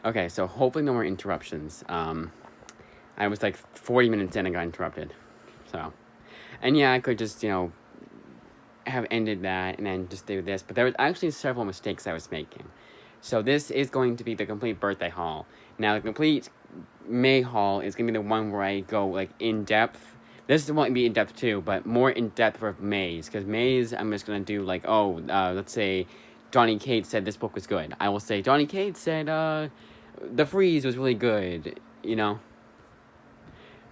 Okay, so hopefully no more interruptions. I was like 40 minutes in and got interrupted. So, and yeah, I could just, have ended that and then just do this, but there was actually several mistakes I was making. So this is going to be the complete birthday haul. Now the complete May haul is going to be the one where I go like in depth. This won't be in depth too, but more in depth for May's, because May's I'm just going to do like, let's say Donny Cates said this book was good. I will say Donny Cates said The Freeze was really good,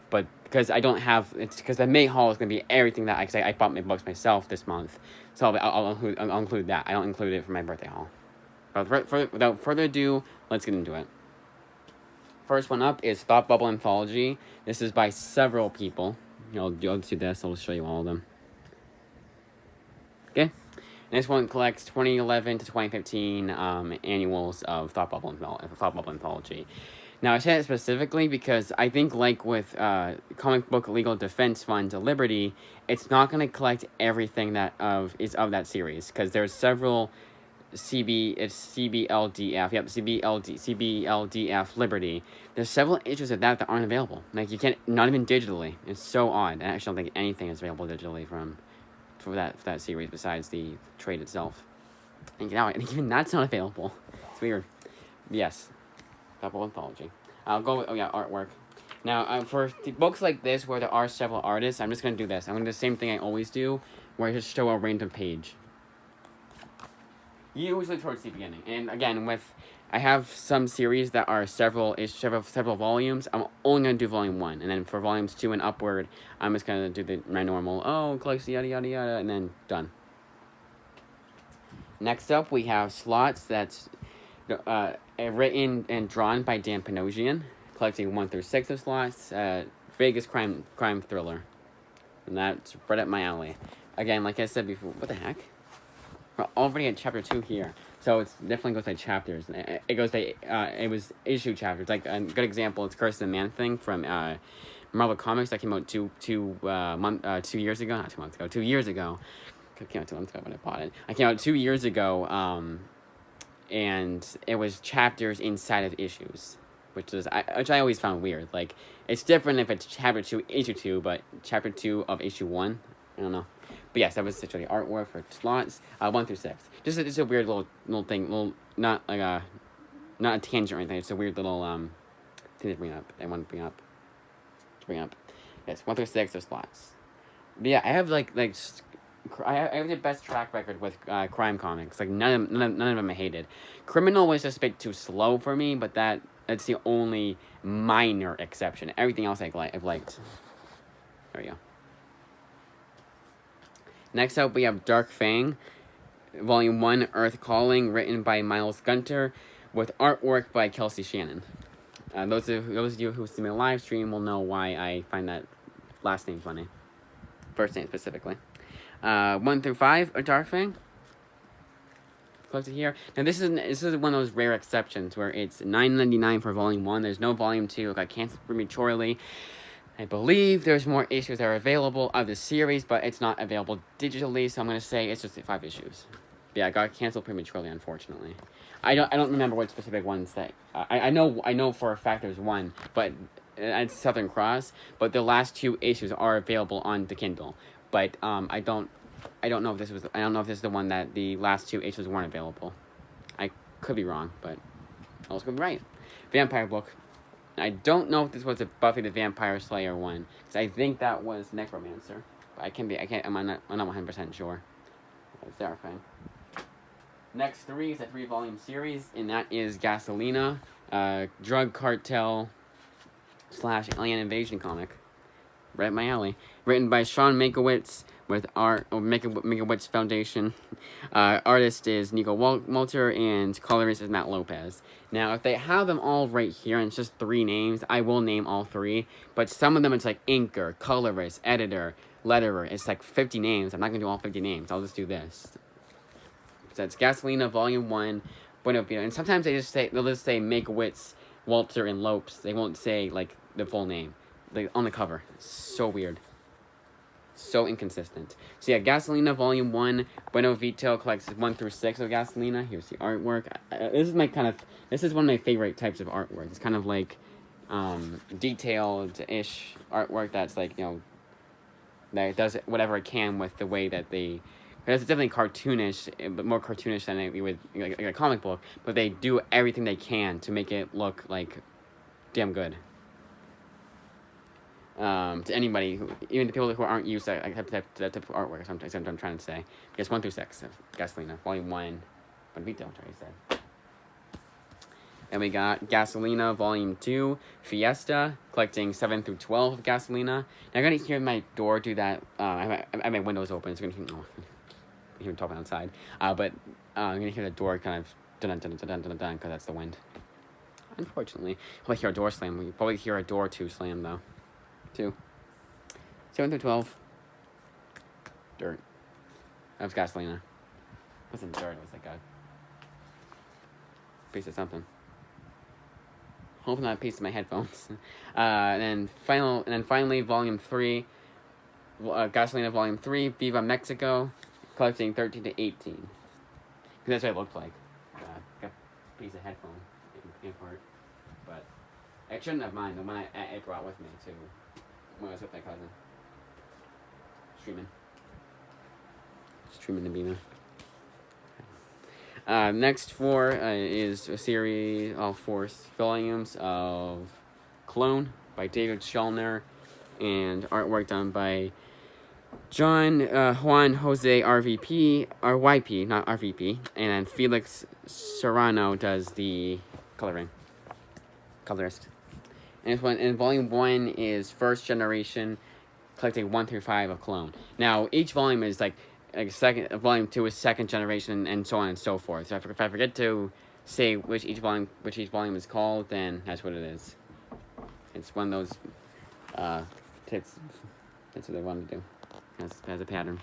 but because I don't have, it's because the May haul is going to be everything that I bought my books myself this month, so I'll include that. I don't include it for my birthday haul. But without further ado, let's get into it. First one up is Thought Bubble Anthology. This is by several people. You'll do this. I'll show you all of them. Okay. This one collects 2011 to 2015 annuals of Thought Bubble Anthology. Now, I said it specifically because I think, like with Comic Book Legal Defense Fund Liberty, it's not going to collect everything that is of that series, because there's several CBLDF. Yep, CBLDF Liberty. There's several issues of that aren't available. Like, you can't, not even digitally. It's so odd. I actually don't think anything is available digitally for that series besides the trade itself. And even that's not available. It's weird. Yes. Double Anthology. I'll go with, artwork. Now, for books like this where there are several artists, I'm just going to do this. I'm going to do the same thing I always do, where I just show a random page. Usually towards the beginning. And again, I have some series that are several volumes. I'm only going to do volume 1. And then for volumes 2 and upward, I'm just going to do my normal, collects yada yada yada, and then done. Next up, we have Slots. That's written and drawn by Dan Panosian, collecting 1 through 6 of Slots. Vegas crime thriller, and that's right up my alley. Again, like I said before, what the heck? We're already at chapter 2 here, so it definitely goes by chapters. It goes by it was issue chapters. Like a good example, it's Curse of the Man Thing from Marvel Comics that came out 2 years ago. Not 2 months ago. 2 years ago. It came out 2 months ago when I bought it. I came out 2 years ago. And it was chapters inside of issues, which I always found weird. Like, it's different if it's chapter 2, issue 2, but chapter 2 of issue 1, I don't know. But yes, that was literally artwork for Slots, 1 through 6. Just a weird little thing, not a tangent or anything. It's a weird little thing to bring up. I want to bring up. Yes, 1 through 6 of Slots. But yeah, I have I have the best track record with crime comics. Like none of them I hated. Criminal was just a bit too slow for me, but that's the only minor exception. Everything else I've liked. There we go. Next up, we have Dark Fang, Volume 1, Earth Calling, written by Miles Gunter, with artwork by Kelsey Shannon. Those of you who see my live stream will know why I find that last name funny. First name specifically. 1 through 5 of Dark Fang. Collected here. Now this is one of those rare exceptions where it's $9.99 for Volume 1. There's no Volume 2. It got canceled prematurely. I believe there's more issues that are available of the series, but it's not available digitally, so I'm going to say it's just 5 issues. Yeah, it got canceled prematurely, unfortunately. I don't remember what specific ones that... I know for a fact there's one, but it's Southern Cross, but the last 2 issues are available on the Kindle. But I don't know if this is the one that the last 2 issues weren't available. I could be wrong, but I was could be right. Vampire book. I don't know if this was a Buffy the Vampire Slayer one, because I think that was Necromancer. But I'm not 100% sure. It's terrifying. Next 3 is a 3-volume series, and that is Gasolina, drug cartel / alien invasion comic. Right up my alley. Written by Sean Mankiewicz with Mankiewicz Foundation. Artist is Nico Walter and colorist is Matt Lopez. Now, if they have them all right here and it's just 3 names, I will name all 3. But some of them it's like inker, colorist, editor, letterer. It's like 50 names. I'm not going to do all 50 names. I'll just do this. So it's Gasolina Volume 1, Bueno Vita. And sometimes they'll just say Mankiewicz, Walter, and Lopes. They won't say like the full name. Like on the cover. It's so weird. so inconsistent. So yeah, Gasolina Volume 1, Bueno Vito collects 1 through 6 of Gasolina. Here's the artwork. This is one of my favorite types of artwork. It's kind of like detailed-ish artwork that's like, that it does whatever it can with the way that they... It's definitely cartoonish, but more cartoonish than you would like a comic book. But they do everything they can to make it look like damn good. To anybody, even the people who aren't used to that type of artwork. Sometimes I'm trying to say. Yes, 1 through 6 of Gasolina, Volume 1, Bonvito, I said. And we got Gasolina Volume 2, Fiesta, collecting 7 through 12 of Gasolina. Now, I'm going to hear my door do that. I have my windows open, so you're going to hear me talking outside. But I'm going to hear the door kind of dun-dun-dun-dun-dun-dun, because that's the wind. Unfortunately. You'll probably hear a door slam. You'll probably hear a door or two slam, though. 2. 7 through 12. Dirt. That was Gasolina. It wasn't dirt, it was like a piece of something. Hoping not a piece of my headphones. And then finally, Volume 3, Gasolina Volume 3, Viva Mexico, collecting 13 to 18. Because that's what it looked like. Got a piece of headphone import. But I shouldn't have mine. The one I brought with me to when I was with my cousin. Streaming the Beamer. Next 4 is a series of 4 volumes of Clone by David Schellner and artwork done by John Juan Jose RVP, RYP, not RVP, and then Felix Serrano does the colorist. And Volume 1 is first generation, collecting 1 through 5 of Clone. Now, each volume is like Volume 2 is second generation, and so on and so forth. So if I forget to say which each volume is called, then that's what it is. It's one of those tips. That's what they want to do. Has a pattern.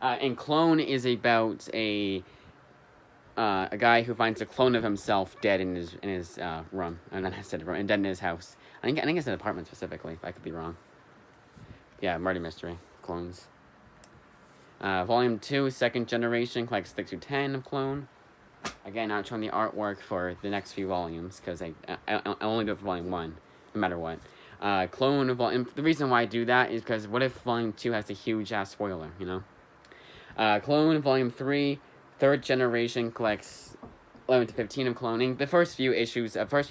And Clone is about a guy who finds a clone of himself dead in his room. And then I said room, and dead in his house. I think it's an apartment specifically. If I could be wrong. Yeah, murder mystery. Clones. Volume 2, second generation, collects 6 through 10 of Clone. Again, not showing the artwork for the next few volumes, because I only do it for Volume 1, no matter what. Clone Volume... The reason why I do that is because what if Volume 2 has a huge-ass spoiler, you know? Clone Volume 3, third generation, collects 11 to 15 of cloning. The first few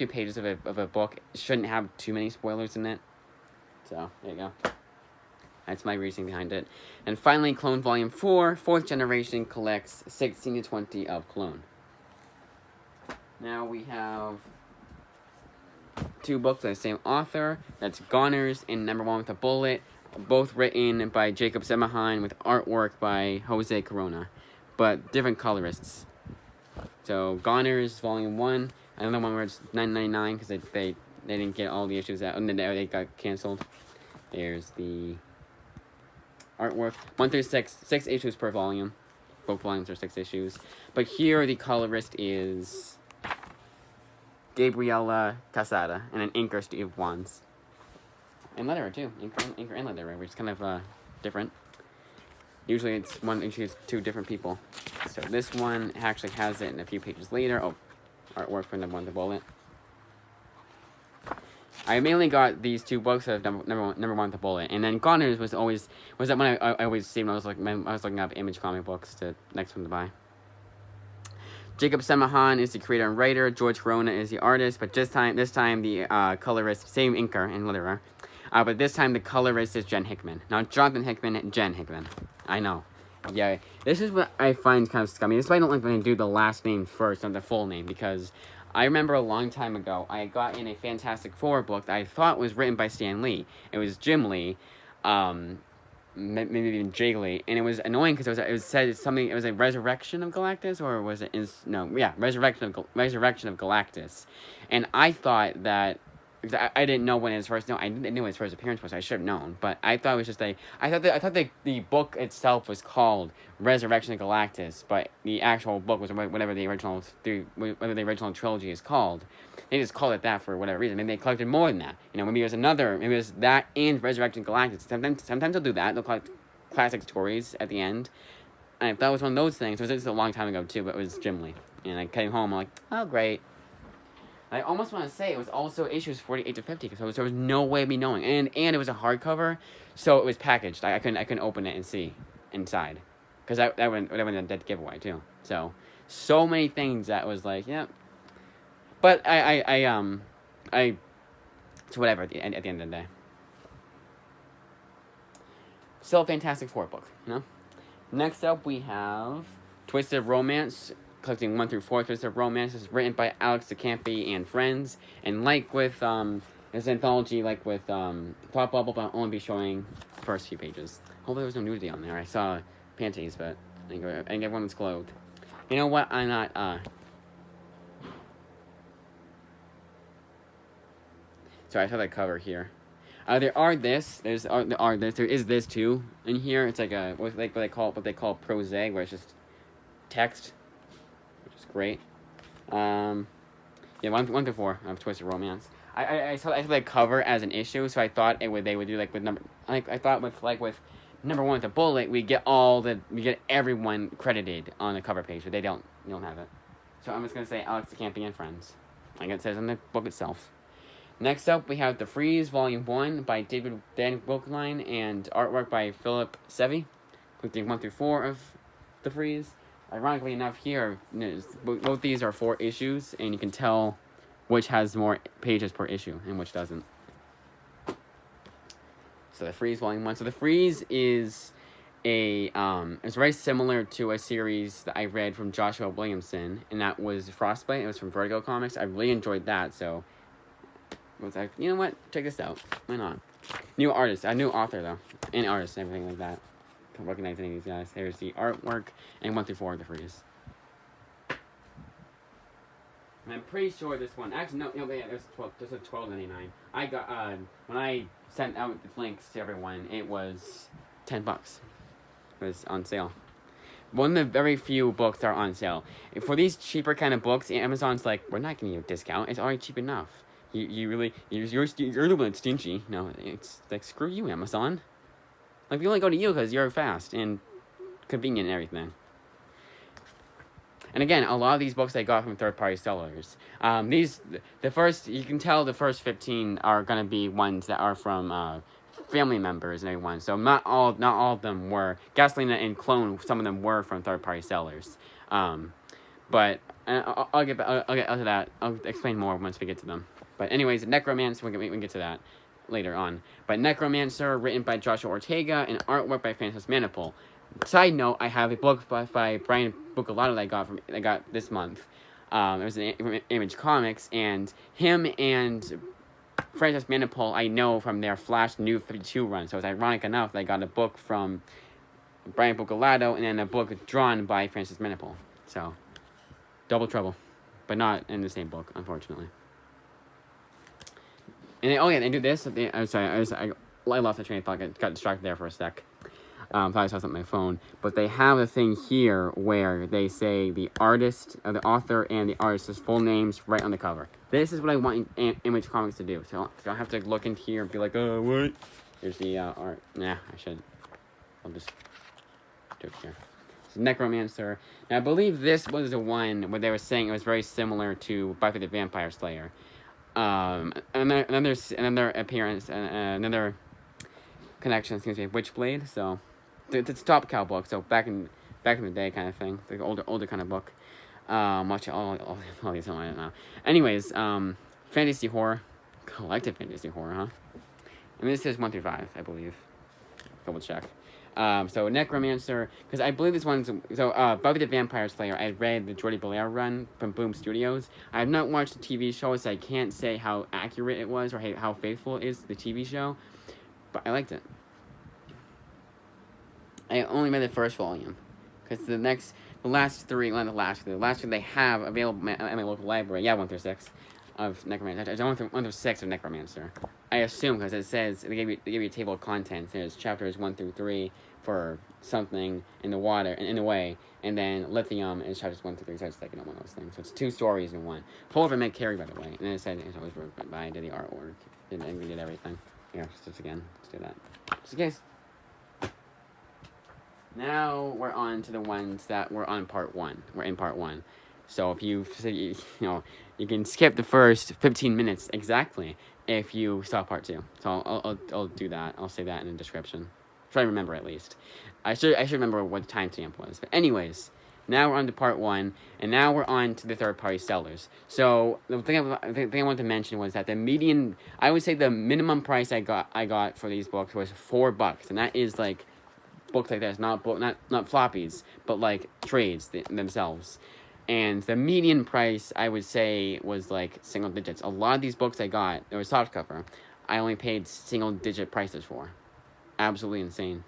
pages of a book shouldn't have too many spoilers in it. So, there you go. That's my reasoning behind it. And finally, Clone Volume 4, 4th generation, collects 16 to 20 of Clone. Now we have 2 books by the same author. That's Goners and Number 1 with a Bullet. Both written by Jacob Semahan with artwork by Jose Corona. But different colorists. So, Goners Volume 1. Another one where it's $9.99 because they didn't get all the issues out. And then they got canceled. There's the artwork. 1 through 6, 6 issues per volume. Both volumes are 6 issues. But here the colorist is Gabriela Casada, and an inker Steve Wands. And letterer too. Inker and letterer, which is kind of different. Usually it's 2 different people. So this one actually has it in a few pages later. Oh, artwork from Number 1 the Bullet. I mainly got these 2 books of number one, The Bullet, and then Goners was that one I always see when I was looking up Image comic books to next one to buy. Jacob Semahan is the creator and writer. George Corona is the artist, but this time the colorist, same inker and letterer, but this time the colorist is Jen Hickman. Not Jonathan Hickman, Jen Hickman. I know. Yeah, this is what I find kind of scummy. This is why I don't like when they do the last name first, not the full name, because I remember a long time ago, I got in a Fantastic Four book that I thought was written by Stan Lee. It was Jim Lee, maybe even Jay Lee, and it was annoying because it was a Resurrection of Galactus, or was it Resurrection of Galactus, and I thought that I didn't know when his first. No, I didn't know when his first appearance was. I should have known, but I thought it was just a. I thought the book itself was called Resurrection of Galactus, but the actual book was whatever the original whatever the original trilogy is called. They just called it that for whatever reason. Maybe they collected more than that. You know, maybe there's another. Maybe there's that and Resurrection of Galactus. Sometimes they'll do that. They'll collect classic stories at the end. And that was one of those things. It was a long time ago too, but it was Jim Lee. And I came home, I'm like, oh great. I almost want to say it was also issues 48 to 50 because there was no way of me knowing, and it was a hardcover, so it was packaged. I couldn't open it and see inside, because that went a dead giveaway too. So many things that was like, yeah. But it's whatever at the end of the day. Still a Fantastic Four book, you know. Next up we have Twisted Romance. Collecting 1 through 4, Twisted Romance is written by Alex de Campi and friends, and like with this anthology, like with Plot Bubble, but I'll only be showing the first few pages. Hopefully there was no nudity on there. I saw panties, but I think everyone's clothed. You know what? I'm not sorry, I saw that cover here. There is this too in here. It's like a what they call prose, where it's just text. Great. Yeah, 1 through 4 of Twisted Romance. I saw the cover as an issue, so I thought they would do like with number. Like I thought with number 1 with the bullet, we get everyone credited on the cover page, but they don't have it. So I'm just gonna say Alex de Campi and friends, like it says in the book itself. Next up, we have The Freeze, Volume 1 by Dan Wilkeline and artwork by Philip Sevy, collecting 1 through 4 of The Freeze. Ironically enough, here, both these are 4 issues, and you can tell which has more pages per issue and which doesn't. So The Freeze, Volume 1. So The Freeze is it's very similar to a series that I read from Joshua Williamson, and that was Frostbite. It was from Vertigo Comics. I really enjoyed that, so I was like, you know what? Check this out. Why not? New artist. A new author, though. And artist and everything like that. Can recognize any of these guys. There's the artwork and 1 through 4 of The Freeze. And I'm pretty sure this one. Actually, no, yeah, there's $12.99. I got when I sent out the links to everyone, it was $10. It was on sale. One of the very few books that are on sale. For these cheaper kind of books, Amazon's like, we're not giving you a discount. It's already cheap enough. You're a little bit stingy. No, it's like, screw you, Amazon. Like, we only go to you because you're fast and convenient and everything. And again, a lot of these books I got from third-party sellers. You can tell the first 15 are going to be ones that are from family members and everyone. So not all of them were. Gasolina and Clone, some of them were from third-party sellers. But I'll get to that. I'll explain more once we get to them. But anyways, Necromancer, we can get to that later on. But Necromancer, written by Joshua Ortega, and artwork by Francis Manapul. Side note, I have a book by Brian Buccellato that I got this month. It was an Image Comics, and him and Francis Manapul I know from their Flash New 52 run. So it's ironic enough that I got a book from Brian Buccellato and then a book drawn by Francis Manapul. So double trouble, but not in the same book, unfortunately. And they do this. I'm sorry, I lost the train of thought. Got distracted there for a sec. Thought I saw something on my phone. But they have a thing here where they say the artist, the author, and the artist's full names right on the cover. This is what I want Image Comics to do. So I don't have to look in here and be like, oh, what? Here's the art. Nah, I should. I'll just do it here. It's Necromancer. Now, I believe this was the one where they were saying it was very similar to Buffy the Vampire Slayer. Another appearance, another connection seems to be Witchblade. So it's a Top Cow book. So back in the day, kind of thing, like older kind of book. Watch all these. I don't know. Anyways, fantasy horror, collective fantasy horror, huh? And this is 1 through 5, I believe. Double check. So Necromancer, because I believe this one's, Buffy the Vampire Slayer, I read the Jordi Belair run from Boom Studios. I have not watched the TV show, so I can't say how accurate it was or how faithful it is to the TV show, but I liked it. I only read the first volume, because the last three they have available at my local library, 1 through 6, of Necromancer. I went through 6 of Necromancer. I assume because it says they give you a table of contents. There's chapters 1 through 3 for something in the water in a way, and then Lithium is chapters 1 through 3. So it's like one of those things. So it's 2 stories in one. Pulver Meg Carey, by the way, and then it said it's always written by. I did the artwork, we did everything. Yeah, just again, let's do that. Just in case. Now we're on to the ones that were on part 1. We're in part 1. So if you can skip the first 15 minutes exactly if you saw part 2. So I'll do that. I'll say that in the description. Try to remember at least. I should remember what the timestamp was. But anyways, now we're on to part 1, and now we're on to the third-party sellers. So the thing I wanted to mention was that the median, I would say the minimum price I got for these books was $4, and that is like books like this, not floppies, but like trades themselves. And the median price, I would say, was like single digits. A lot of these books I got, there was softcover, I only paid single-digit prices for. Absolutely insane.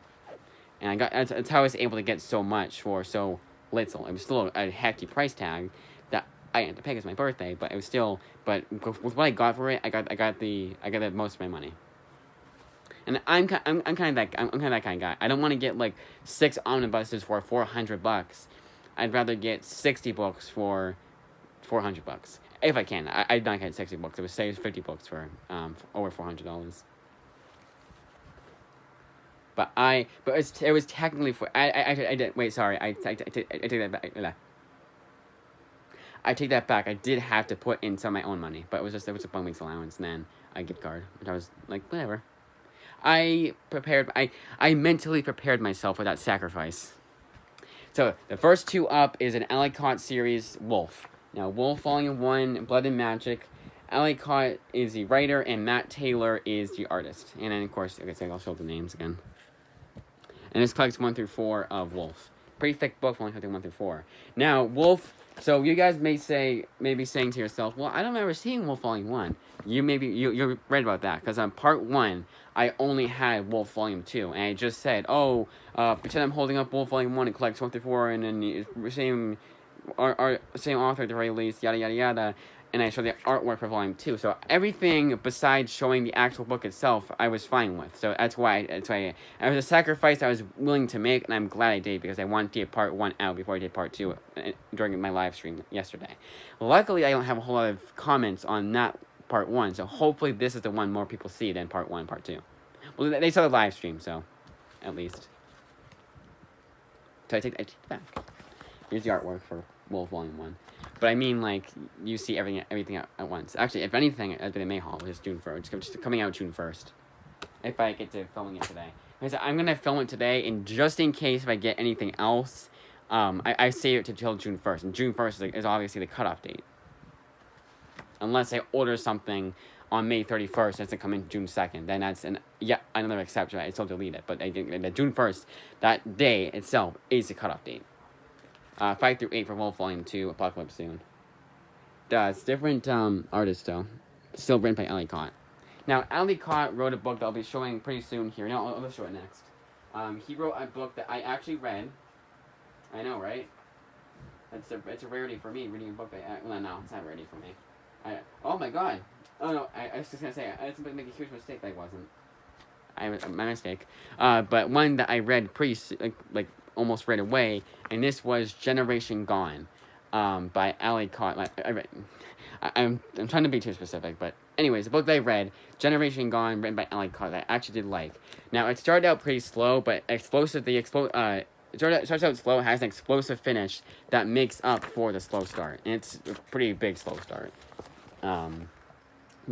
And that's how I was able to get so much for so little. It was still a hefty price tag that I had to pay because my birthday, but it was still. But with what I got for it, I got the most of my money. And I'm kind of that kind of guy. I don't want to get like 6 omnibuses for $400. I'd rather get 60 books for $400 if I can. I'd not get 60 books. It would save 50 books for over $400. But it was technically for I did wait, sorry, I take that back. I take that back. I did have to put in some of my own money, but it was a 1 week's allowance and then a gift card, which I was like, whatever. I mentally prepared myself for that sacrifice. So the first 2 up is an Ellicott series, Wolf. Now Wolf Volume 1, Blood and Magic. Ellicott is the writer and Matt Taylor is the artist. And then of course, I'll show the names again. And this collects 1 through 4 of Wolf. Pretty thick book, only collecting 1 through 4. Now, Wolf, so you guys may be saying to yourself, well, I don't remember seeing Wolf Volume 1. You read about that, because on Part 1, I only had Wolf Volume 2, and I just said, pretend I'm holding up Wolf Volume 1, it collects 1 through 4, and then same author at the very least, yada yada yada, and I showed the artwork for Volume 2. So everything besides showing the actual book itself, I was fine with. So that's why it was a sacrifice I was willing to make, and I'm glad I did, because I wanted to get Part 1 out before I did Part 2 during my live stream yesterday. Luckily, I don't have a whole lot of comments on that Part 1, so hopefully this is the one more people see than Part 1 and Part 2. Well, they saw the live stream, so at least. So I take it back. Here's the artwork for Wolf Volume 1. But I mean, like, you see everything at once. Actually, if anything, it's been a May haul, which is June 1st. It's just coming out June 1st. If I get to filming it today. I'm going to film it today, and just in case if I get anything else, I save it till June 1st. And June 1st is obviously the cutoff date. Unless I order something on May 31st, it doesn't come in June 2nd. Then that's another exception. I still delete it. But June 1st, that day itself is the cutoff date. 5 through 8 for Wolf Volume 2, Apocalypse Soon. It's different artists, though. Still written by Ellicott. Now, Ellicott wrote a book that I'll be showing pretty soon here. No, I'll show it next. He wrote a book that I actually read. I know, right? It's a rarity for me, reading a book that no, it's not a rarity for me. Oh my god. Oh no, I was just gonna say, I didn't make a huge mistake that I wasn't. My mistake. But one that I read pretty, like almost right away, and this was Generation Gone, by Ellicott. I'm trying to be too specific, but anyways, the book that I read, Generation Gone, written by Ellicott, that I actually did like. Now, it started out pretty slow, but it starts out slow, it has an explosive finish that makes up for the slow start, and it's a pretty big slow start.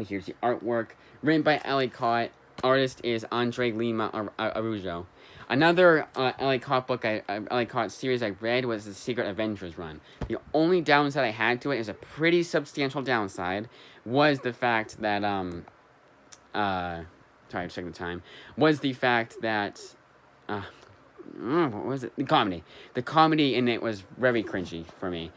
Here's the artwork, written by Ellicott. Artist is Andre Lima Araujo. Another Ellicott book, Ellicott series I read was the Secret Avengers run. The only downside I had to it is a pretty substantial downside, was the fact that, sorry, I'm checking the time, was the fact that, what was it? The comedy. The comedy in it was very cringy for me.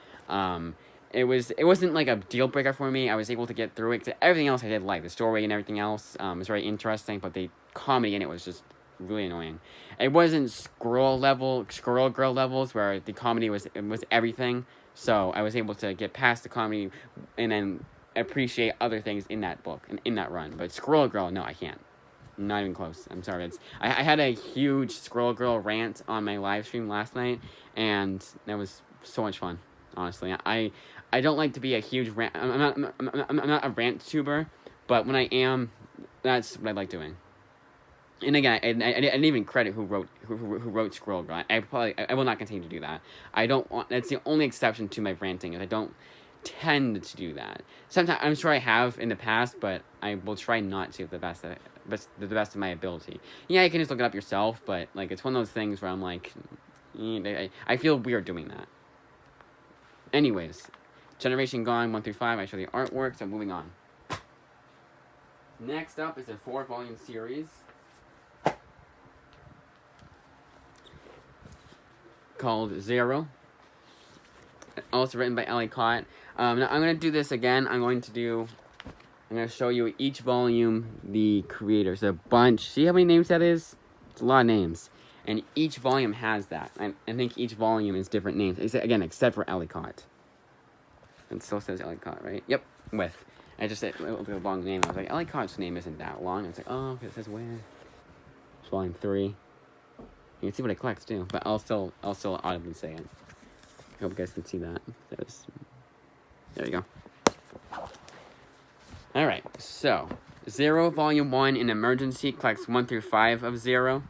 It wasn't like a deal breaker for me. I was able to get through it, 'cause everything else I did like. The story and everything else was very interesting, but the comedy in it was just really annoying. It wasn't Squirrel Girl levels, where the comedy was everything. So I was able to get past the comedy, and then appreciate other things in that book and in that run. But Squirrel Girl, no, I can't. Not even close. I'm sorry. I had a huge Squirrel Girl rant on my live stream last night, and that was so much fun. Honestly, I don't like to be a huge rant. I'm not a rant tuber, but when I am, that's what I like doing. And again, I didn't even credit who wrote Squirrel Girl. I will not continue to do that. I don't want. That's the only exception to my ranting is I don't tend to do that. Sometimes I'm sure I have in the past, but I will try not to the best of my ability. Yeah, you can just look it up yourself, but like it's one of those things where I'm like, I feel weird doing that. Anyways, Generation Gone 1 through 5. I show the artwork, so moving on. Next up is a 4-volume series called Zero. Also written by Ellie Cott. Now I'm gonna do this again. I'm gonna show you each volume, the creators. A bunch. See how many names that is? It's a lot of names. And each volume has that. I think each volume is different names. Except for Ellie Cott. It still says Ellie Cott, right? Yep, with. I just said it was a long name. I was like, Ellie Cott's name isn't that long. I was like, oh, okay, it says with. It's volume 3. You can see what it collects too, but I'll still audibly say it. I hope you guys can see that. There you go. Alright, so Zero Volume 1 in Emergency collects 1 through 5 of Zero.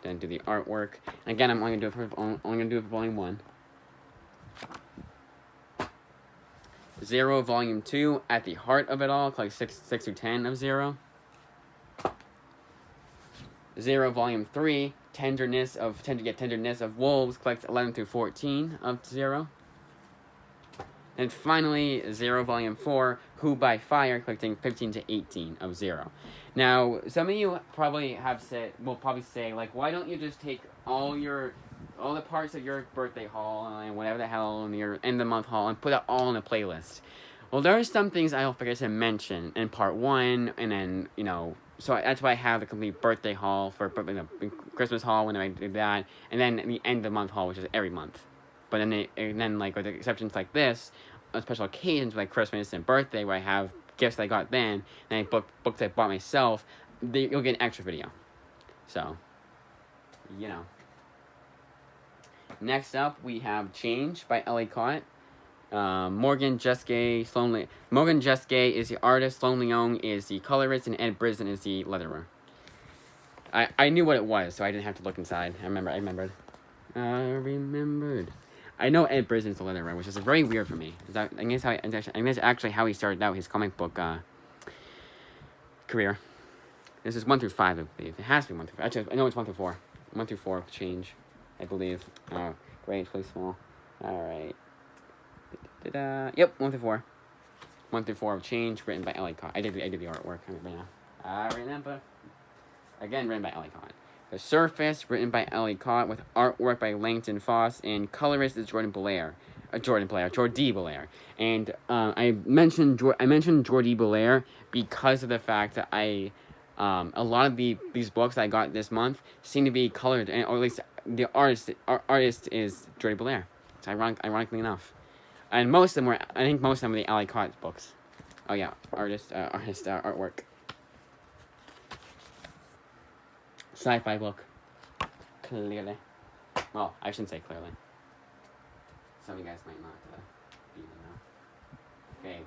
Then do the artwork. And again, I'm only gonna do it for Volume 1. Zero Volume 2, At the Heart of It All, collects 6 through 10 of Zero. Zero Volume 3, Tenderness of Wolves, collects 11 through 14 of Zero. And finally, Zero Volume 4, Who by Fire, collecting 15 to 18 of Zero. Now, some of you will probably say, like, why don't you just take all the parts of your birthday haul and whatever the hell in your end of the month haul and put it all in a playlist? Well, there are some things I'll forget to mention in part 1, and then, so that's why I have the complete birthday haul for Christmas haul when I do that, and then the end of the month haul, which is every month. But then like with the exceptions like this, on special occasions like Christmas and birthday, where I have gifts I got then, and I books I bought myself, you'll get an extra video. So, Next up, we have Change by Ellie Cott. Morgan Jeske is the artist, Sloan Leong is the colorist, and Ed Brisson is the letterer. I knew what it was, so I didn't have to look inside. I remembered. I know Ed Brisson is the letterer, which is very weird for me. I guess actually how he started out his comic book career. This is 1 through 5, I believe. It has to be 1 through 5. Actually, I know it's 1 through 4. 1 through 4 Change, I believe. Oh, great, play small. Alright. Yep, 1 through 4. 1 through 4 of Change, written by Ellie Cott. I did the artwork. I remember. Again, written by Ellie Cott. The Surface, written by Ellie Cott, with artwork by Langton Foss, and colorist is Jordi Belair. And I mentioned Jordi Belair because of the fact that a lot of these books I got this month seem to be colored, or at least the artist is Jordi Belair. It's ironically enough. And most of them were the Ellie Cott books. Oh yeah, artwork. Sci-fi book. Clearly. Well, I shouldn't say clearly. Some of you guys might not be able to know. Okay,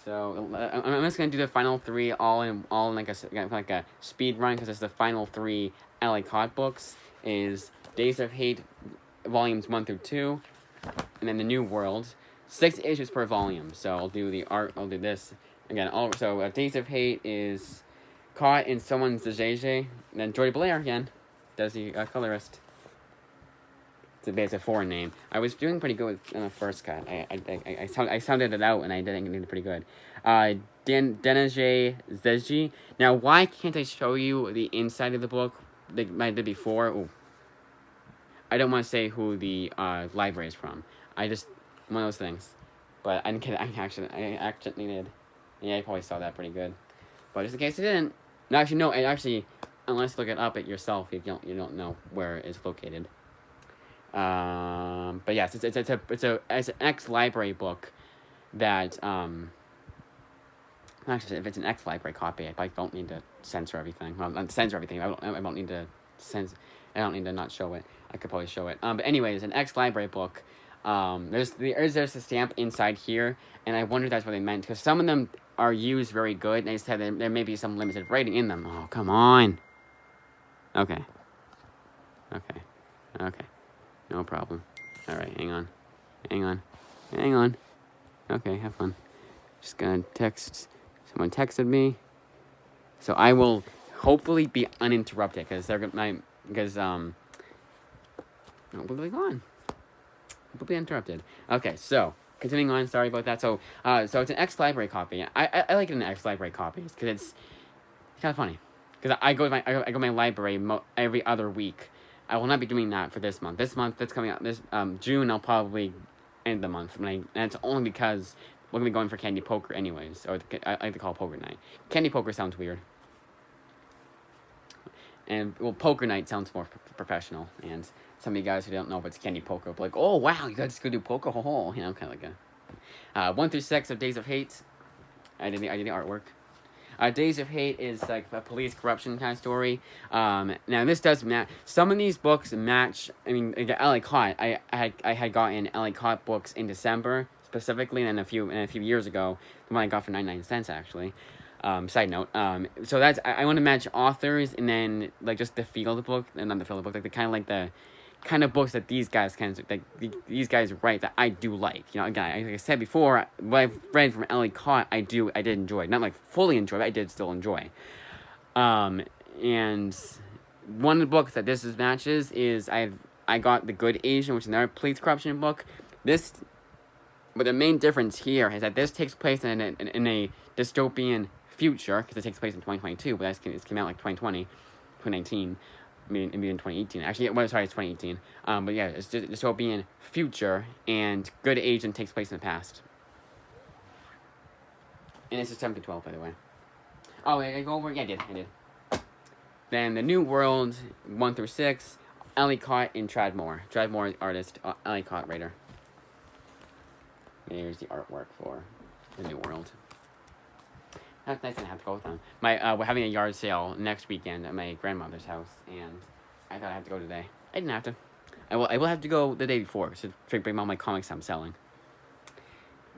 so I'm just gonna do the final 3 all in like a speed run, because it's the final 3 Ellie Cott books. Is Days of Hate volumes 1 through 2, and then The New World. 6 issues per volume. So I'll do the art. I'll do this again. Days of Hate is Caught in Someone's Zheje. And then Jordi Belair again does the colorist. It's a foreign name. I was doing pretty good in the first cut. I sounded it out, and I did pretty good. Denaje Zheji. Now, why can't I show you the inside of the book like I did before? Ooh. I don't want to say who the library is from. One of those things. But I accidentally did. Yeah, I probably saw that pretty good. But just in case I didn't. No, unless you look it up at yourself, you don't know where it's located. But yes, it's an ex-library book that actually, if it's an X library copy, I probably don't need to censor everything. Well, not censor everything. I don't need to censor. I don't need to not show it. I could probably show it. But anyways, an X library book. There's a stamp inside here, and I wonder if that's what they meant, because some of them are used very good, and they said there may be some limited writing in them. Oh, come on. Okay. Okay. Okay. No problem. All right, hang on. Hang on. Hang on. Okay, have fun. Just gonna text. Someone texted me. So I will hopefully be uninterrupted, because they're gonna we'll be gone. We'll be interrupted. Okay, so continuing on. Sorry about that. So so it's an X library copy. I like it in X library copies because it's kind of funny. Because I go to my library every other week. I will not be doing that for this month. This month that's coming out this June, I'll probably end the month. And it's only because we're gonna be going for Candy Poker anyways. Or I like to call it Poker Night. Candy Poker sounds weird. And well, Poker Night sounds more professional. And some of you guys who don't know if it's Candy Poker, but like, oh wow, you guys go do poker, you know, kind of like a 1 through 6 of Days of Hate. I did the artwork. Days of Hate is like a police corruption kind of story. Now this does match. Some of these books match. I mean, L.A. Cott. I had gotten L.A. Cott books in December specifically, and a few years ago, the one I got for 99 cents actually. Side note. So that's I want to match authors, and then like just the feel of the book, and not the feel of the book, like the kind of books that these guys write that I do like. You know, again, like I said before, what I've read from L.A. Cott, I did enjoy. Not like fully enjoy, but I did still enjoy. And one of the books that this matches is I got The Good Asian, which is another police corruption book. But the main difference here is that this takes place in a dystopian future, because it takes place in 2022, but it came out like 2020, 2019. Maybe in 2018. Actually, well, sorry, it's 2018. But yeah, it's just dystopian future, and Good Agent takes place in the past. And it's September 12th, by the way. Oh, I go over? Yeah, I did. Then The New World, 1 through 6, L.A. Cott and Tradd Moore. Tradd Moore, artist, L.A. Cott, writer. Here's the artwork for The New World. That's nice. I have to go with them. We're having a yard sale next weekend at my grandmother's house, and I thought I had to go today. I didn't have to. I will have to go the day before to bring all my comics I'm selling.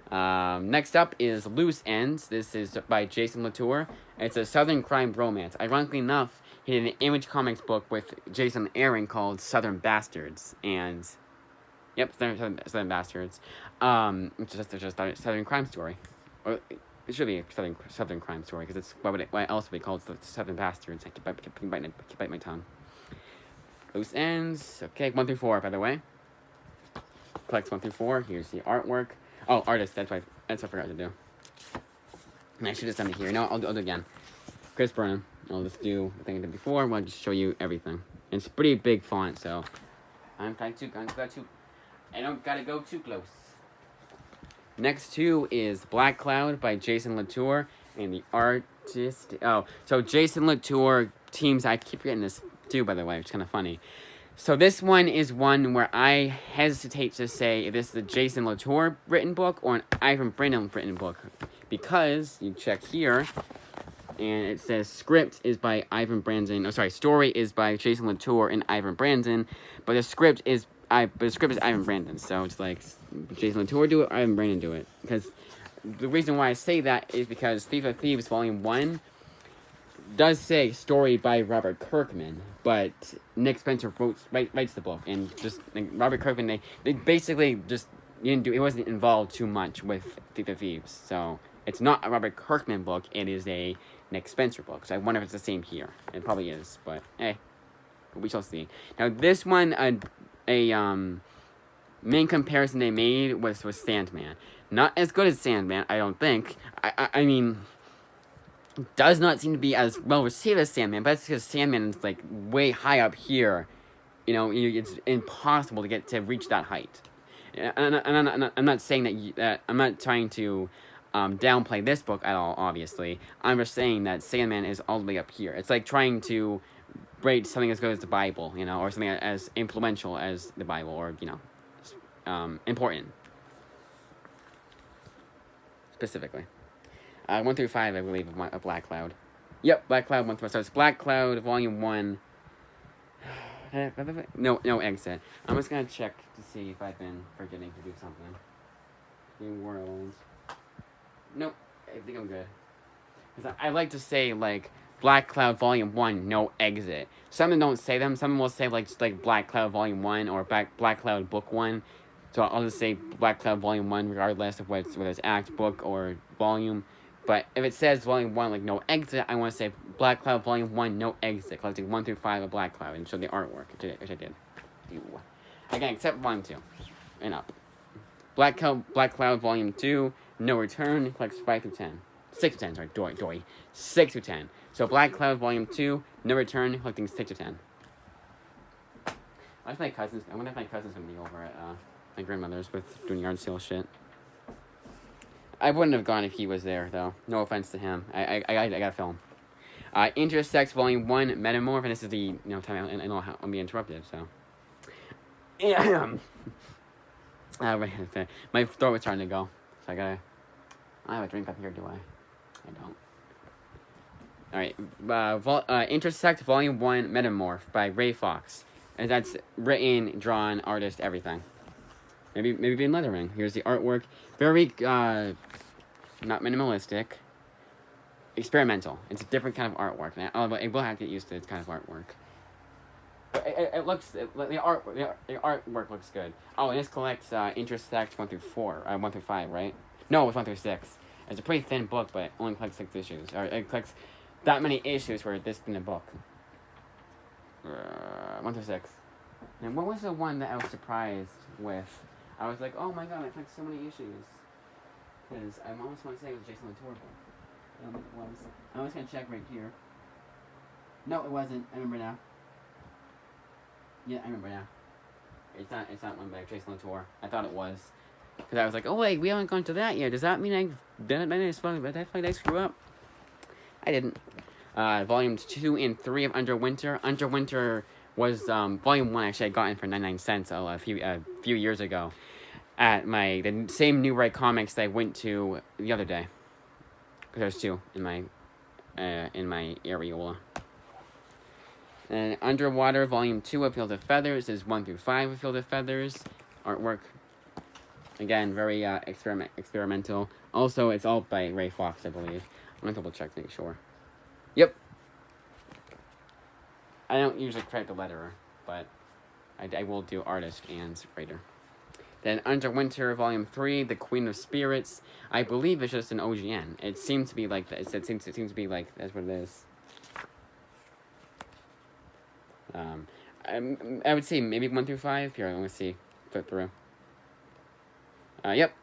Next up is Loose Ends. This is by Jason Latour. It's a Southern crime romance. Ironically enough, he did an Image Comics book with Jason Aaron called Southern Bastards, and yep, Southern Bastards. It's just a Southern crime story. It should be a Southern crime story, because it's what else would be called? The Southern Bastards. I keep biting my tongue. Loose Ends. Okay, 1 through 4, by the way. Collects 1 through 4. Here's the artwork. Oh, artist. That's what I forgot to do. And I should have done it here. No, I'll do it again. Chris Burnham. I'll just do the thing I did before. I'll just show you everything. And it's pretty big font, so I don't gotta go too close. Next two is Black Cloud by Jason Latour, and the artist. Oh, so Jason Latour teams. I keep getting this too, by the way, which is kind of funny. So this one is one where I hesitate to say if this is a Jason Latour written book or an Ivan Brandon written book, because you check here, and it says script is by Ivan Brandon. Oh, sorry, story is by Jason Latour and Ivan Brandon, but the script is Ivan Brandon. So it's like Jason Latour do it, or Ivan Brandon do it. Because the reason why I say that is because Thief of Thieves Volume 1 does say story by Robert Kirkman, but Nick Spencer writes the book, and just like, Robert Kirkman, they basically just he wasn't involved too much with Thief of Thieves. So it's not a Robert Kirkman book, it is a Nick Spencer book. So I wonder if it's the same here. It probably is, but hey, we shall see. Now this one, main comparison they made was Sandman. Not as good as Sandman, I don't think. I mean, does not seem to be as well received as Sandman, but that's because Sandman is like way high up here. You know, it's impossible to reach that height. And I'm not saying that I'm not trying to downplay this book at all. Obviously, I'm just saying that Sandman is all the way up here. It's like trying to rate something as good as the Bible, you know, or something as influential as the Bible, or, you know, important. specifically. 1 through 5, I believe, of Black Cloud. Yep, Black Cloud 1 through 5. So it's Black Cloud, Volume 1. No exit. I'm just gonna check to see if I've been forgetting to do something. New World. Nope, I think I'm good. Because I like to say, like, Black Cloud Volume 1, no exit. Some don't say them. Some will say, like Black Cloud Volume 1 or Black Cloud Book 1. So I'll just say Black Cloud Volume 1 regardless of whether it's act, book, or volume. But if it says Volume 1, like, no exit, I want to say Black Cloud Volume 1, no exit. Collecting 1 through 5 of Black Cloud and show the artwork, which I did. Again, except Volume 2 and up. Black Cloud Volume 2, no return, collects 5 through 10. 6 to 10, sorry, doy. 6 to 10. So Black Cloud Volume 2, no return, collecting 6 to 10. I wonder if my cousin's gonna be over at my grandmother's with doing yard sale shit. I wouldn't have gone if he was there, though. No offense to him. I gotta film. Intersex Volume 1, Metamorph, and this is the time I know how I'm being interrupted, so. Yeah. My throat was starting to go, so I have a drink up here, do I? I don't. Alright, Intersect Volume 1, Metamorph by Ray Fox. And that's written, drawn, artist, everything. Maybe Ben Leathering. Here's the artwork. Very, not minimalistic. Experimental. It's a different kind of artwork. And I will have to get used to this kind of artwork. But the artwork looks good. Oh, and this collects Intersect 1 through 4, 1 through 5, right? No, it's 1 through 6. It's a pretty thin book, but it only collects 6 issues. Or it collects that many issues for this thin a book. 1 through 6. And what was the one that I was surprised with? I was like, oh my god, it collects so many issues. Because I almost want to say it was Jason Latour book. I don't think it was. I was going to check right here. No, it wasn't. I remember now. Yeah, I remember now. It's not one by Jason Latour. I thought it was. Because I was like, oh wait, we haven't gone to that yet. Does that mean I did I screw up? I didn't. Volumes 2 and 3 of Underwinter. Underwinter was volume 1 actually I got in for 99 cents a few years ago at the same New Right Comics that I went to the other day. Because there's 2 in my areola. And Underwater Volume 2 of Field of Feathers is 1 through 5 of Field of Feathers. Artwork, again, very experimental. Also, it's all by Ray Fox, I believe. I'm gonna double check to make sure. Yep. I don't usually credit the letterer, but I will do artist and writer. Then Underwinter Volume 3, The Queen of Spirits. I believe it's just an OGN. It seems to be like that. It seems to be like that's what it is. I would say maybe 1 through 5. Here, let me see. Flip through. Yep.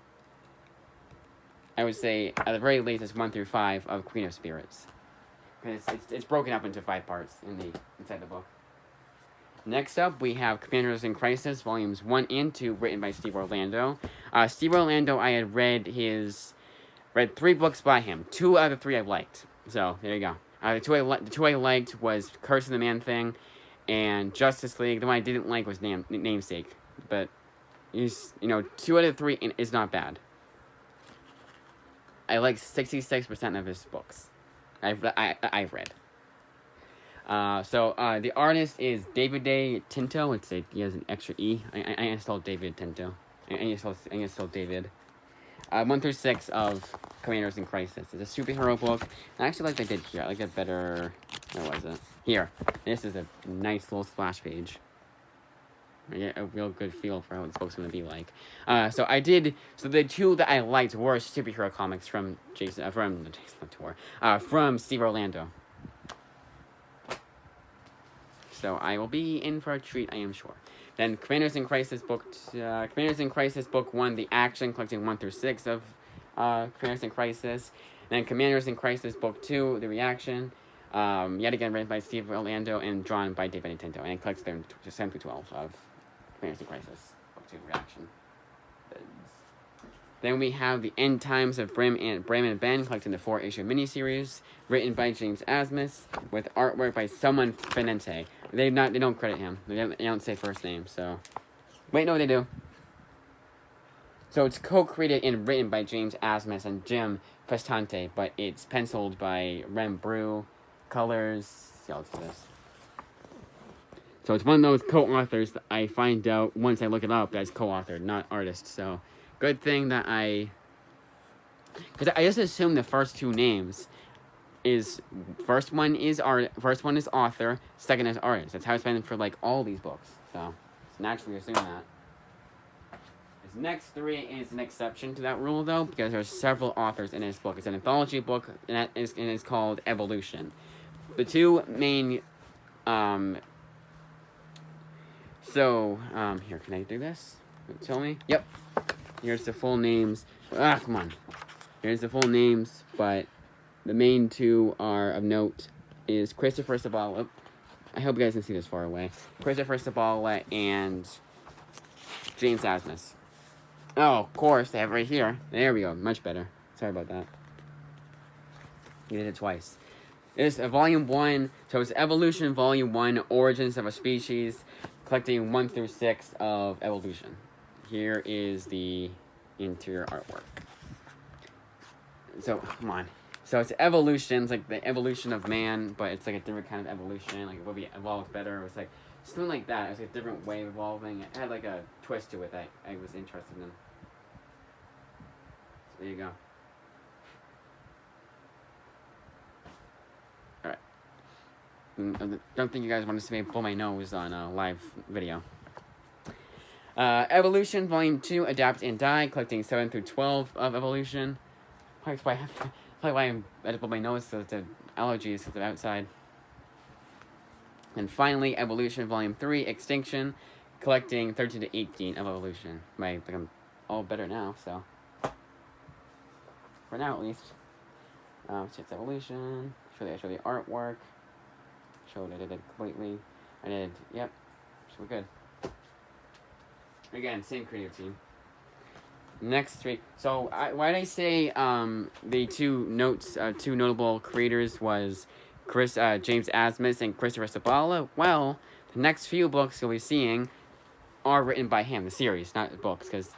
I would say at the very least it's 1 through 5 of Queen of Spirits. It's broken up into 5 parts inside the book. Next up, we have Commanders in Crisis, Volumes 1 and 2, written by Steve Orlando. Steve Orlando, I had read 3 books by him. 2 out of 3 I liked. So, there you go. The two I liked was Curse of the Man-Thing and Justice League. The one I didn't like was Namesake. But, 2 out of 3 is not bad. I like 66% of his books. I've read. So the artist is David A. Tinto. He has an extra E. I installed David Tinto. I installed David. 1 through 6 of Commanders in Crisis. It's a superhero book. I actually like what they did here. I like it better. Where was it? Here. This is a nice little splash page. I get a real good feel for how this book's going to be like. So the 2 that I liked were superhero comics from from Steve Orlando. So I will be in for a treat, I am sure. Then Commanders in Crisis Book 1, the action, collecting 1 through 6 of Commanders in Crisis. Then Commanders in Crisis Book 2, the reaction, yet again written by Steve Orlando and drawn by David A. Tinto, and it collects them 7 through 12 of Commanders in Crisis Book 2, reaction. Then we have The End Times of Bram and Ben, collecting the 4-issue miniseries, written by James Asmus, with artwork by someone Finente. They don't credit him. They don't say first name, so... Wait, no, they do. So it's co-created and written by James Asmus and Jim Prestante, but it's penciled by Rem Brew. Colors. Yeah, let's do this. So it's one of those co-authors that I find out once I look it up as co-authored, not artist. So good thing that because I just assumed the first two names is first one is author, second is artist. That's how it's been for like all these books. So it's naturally assume that. This next three is an exception to that rule though, because there's several authors in this book. It's an anthology book, and it's called Evolution. The two main here, can I do this? Tell me. Yep. Here's the full names. Come on. Here's the full names, but the main two are of note is Christopher Sabala. I hope you guys can see this far away. Christopher Sabala and James Asmus. Oh, of course, they have it right here. There we go. Much better. Sorry about that. You did it twice. It's volume 1. So it's Evolution, volume 1, Origins of a Species, collecting 1 through 6 of Evolution. Here is the interior artwork. So, come on. So it's evolution. It's like the evolution of man, but it's like a different kind of evolution. Like, it would be evolved better. It was like something like that. It was like a different way of evolving. It had like a twist to it that I was interested in. So there you go. Alright. Don't think you guys want to see me blow my nose on a live video. Evolution, Volume 2, Adapt and Die, collecting 7 through 12 of Evolution. Probably why I had to blow my nose, so the allergies because of outside. And finally, Evolution, Volume 3, Extinction, collecting 13 to 18 of Evolution. I think I'm all better now, so. For now, at least. So it's Evolution. Show the artwork. Showed I did it completely. I did, yep. So we're good. Again, same creative team. Next three. So why did I say the two notable creators was James Asmus and Christopher Sabala? Well, the next few books you'll be seeing are written by him. The series, not books, because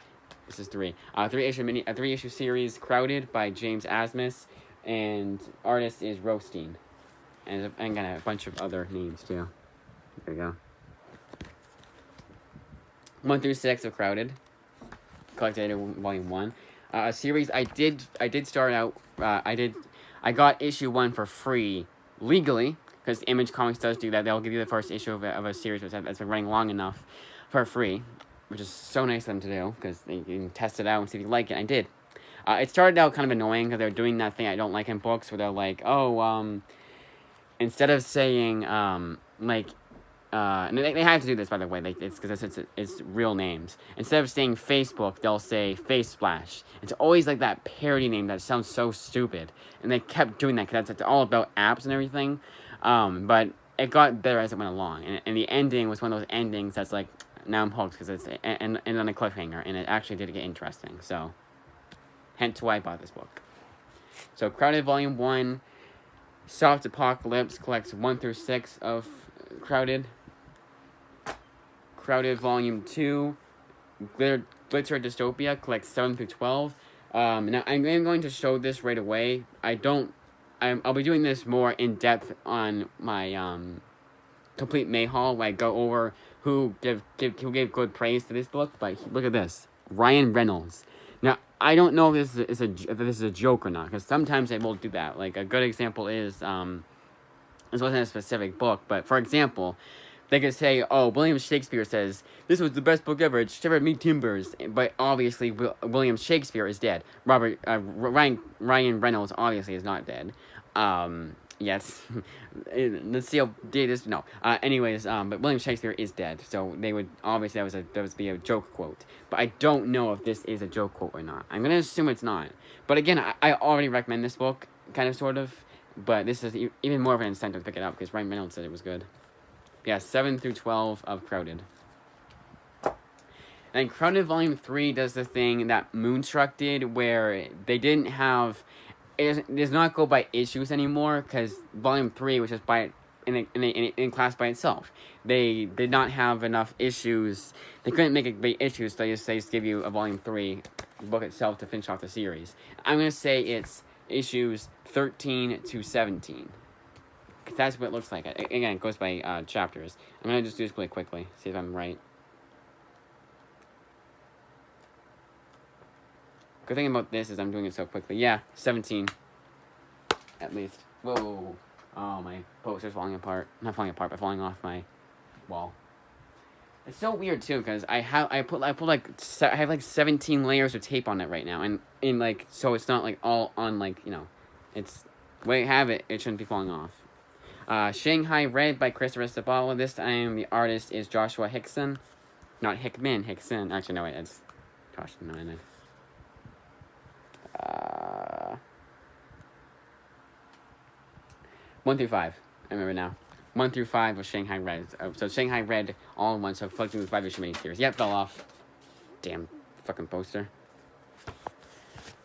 this is three. Three-issue series, Crowded by James Asmus, and artist is Rothstein, and a bunch of other names too. There you go. 1 through 6 of Crowded, collected in volume 1. A series I did start out. I got issue 1 for free legally, because Image Comics does do that. They'll give you the first issue of a series that's been running long enough for free, which is so nice of them to do, because you can test it out and see if you like it. I did. It started out kind of annoying because they're doing that thing I don't like in books, where they're like, instead of saying and they have to do this, by the way. It's because it's real names. Instead of saying Facebook, they'll say Face Splash. It's always like that parody name that sounds so stupid, and they kept doing that because it's all about apps and everything. But it got better as it went along, and the ending was one of those endings that's like, now I'm hooked because it's and on a cliffhanger, and it actually did get interesting. So, hence why I bought this book. So, Crowded Volume 1, Soft Apocalypse collects 1 through 6 of Crowded. Crowded Volume 2, Glitter Dystopia, collects 7 through 12. Now, I'm going to show this right away. I'll be doing this more in depth on my Complete May Haul, where I go over who gave good praise to this book. But look at this, Ryan Reynolds. Now, I don't know if this is a joke or not, because sometimes I will do that. Like, a good example is, this wasn't a specific book, but for example, they could say, oh, William Shakespeare says, this was the best book ever, it shivered me timbers. But obviously, William Shakespeare is dead. Ryan Reynolds obviously is not dead. Yes. Let's see how date is. No. But William Shakespeare is dead. So they would, obviously, that would be a joke quote. But I don't know if this is a joke quote or not. I'm going to assume it's not. But again, I already recommend this book, kind of, sort of. But this is even more of an incentive to pick it up, because Ryan Reynolds said it was good. Yeah, 7 through 12 of Crowded. And Crowded Volume 3 does the thing that Moonstruck did, where they didn't have... It does not go by issues anymore, because Volume 3, which is by in class by itself. They did not have enough issues. They couldn't make it big issues, so they just give you a volume 3 book itself to finish off the series. I'm gonna say it's issues 13 to 17. That's what it looks like. Again, it goes by chapters. I'm gonna just do this really quickly, see if I'm right. Good thing about this is I'm doing it so quickly. Yeah, 17. At least. Whoa. Oh, my poster's falling apart. Not falling apart, but falling off my wall. It's so weird too, because I have like 17 layers of tape on it right now, and like, so it's not like all on, like, you know, it's way have it. It shouldn't be falling off. Shanghai Red by Christopher Sabala. This time the artist is Joshua Hickson, not Hickman. Hickson. Actually, no, wait, it's gosh, no, I know. 1 through 5. I remember now. 1 through 5 of Shanghai Red. So Shanghai Red all in one. So collecting the 5-issue miniseries. Yep, fell off. Damn fucking poster.